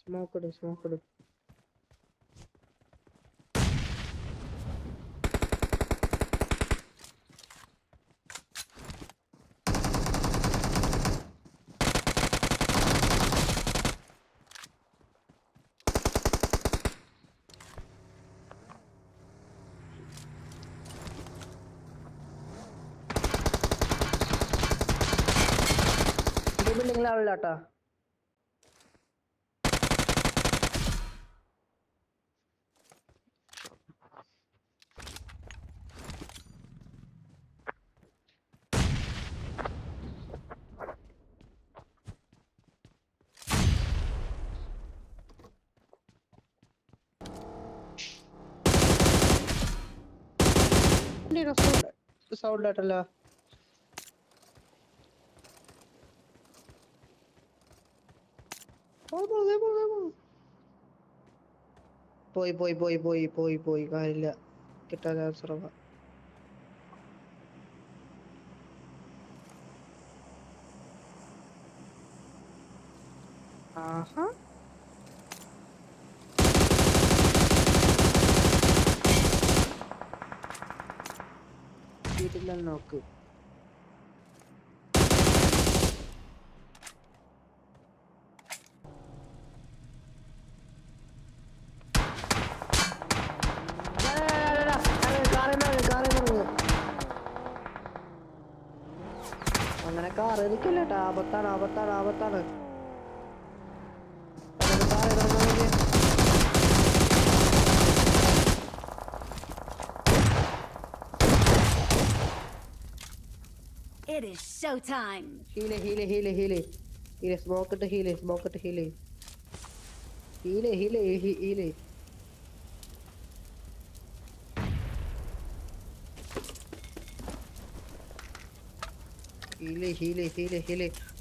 Smoke ഇട്. ബിൽഡിംഗിലെ ആളില്ലാട്ടാ. Sound ആയിട്ടല്ലോ. പോയി കാര്യമില്ല. കിട്ടാൻ ചാൻസ് ഉറവാ. ആഹാ വീട്ടിൽ നോക്ക്. അങ്ങനെ കാർ എനിക്കില്ലട്ടാ. ആപത്താണ്. It is showtime. Heal. Smoke ഇട്ട് ഹീല്.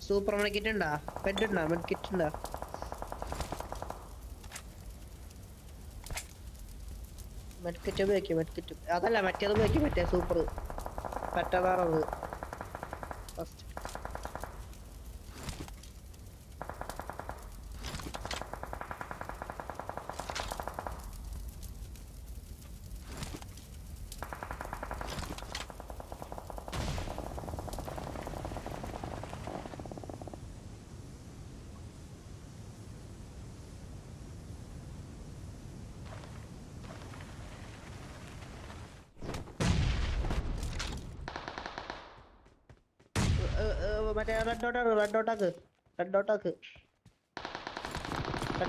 സൂപ്പർ മെഡിക്കിറ്റ് ഉണ്ടാ? മെഡിക്കിറ്റ് ഉണ്ടാ? മെഡിക്കറ്റ് ഉപയോഗിക്കും. അതല്ല മറ്റേത് ഉപയോഗിക്കും. മറ്റേ സൂപ്പർ പറ്റതാറത് ഫസ്റ്റ്. മറ്റേ റെഡ്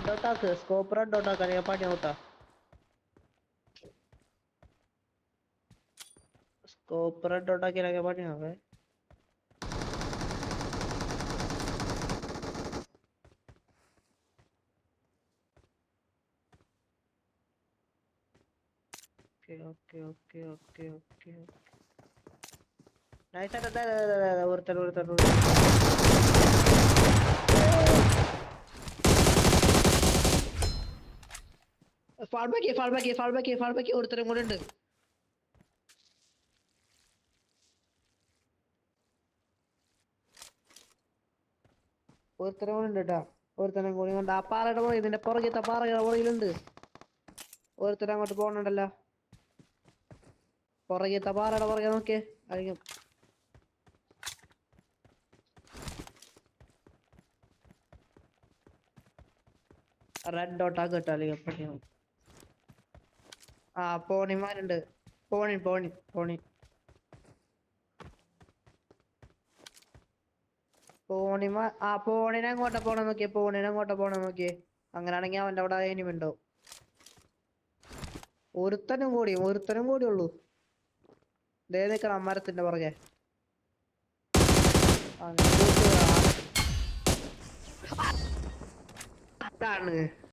ഡോട്ടാക്ക് സ്കോപ്പ് റെഡ് ഡോട്ടാക്കാൻ ഞാൻ പണി നോട്ടാ. സ്കോപ്പ് റെഡ് ഡോട്ടാക്കിയാലൊക്കെ പണിയാവേ. ഓക്കെ. ഒരുത്തൻ ഫാൾ ബാക്ക് ഒരുത്തരം കൂടെ ഉണ്ട്. ഒരുത്തരം കൂടെ ഉണ്ട് കേട്ടാ. ഒരുത്തരം കൂടി കൊണ്ട് ആ പാറയുടെ പുറകിൽ, ഇതിന്റെ പുറകത്തെ പാറയുടെ പുറകിലുണ്ട്. ഒരുത്തരം അങ്ങോട്ട് പോകണുണ്ടല്ലോ. പുറകത്തെ പാറയുടെ പുറകെ നോക്കിയേ. അല്ലെങ്കിൽ റെഡ് ഡോട്ടാക്ക് കേട്ടോ. അല്ലെങ്കിൽ പണിയാവും. ആ പോണിമാരുണ്ട്. പോണി പോണിനെ അങ്ങോട്ടാ പോണം നോക്കിയേ. അങ്ങനെയാണെങ്കിൽ അവന്റെ അവിടെ ഇനിമി ഉണ്ടാവും. ഒരുത്തനും കൂടി ഉള്ളൂ. ദേ നിക്കണം മരത്തിന്റെ പുറകെ. അതാണ്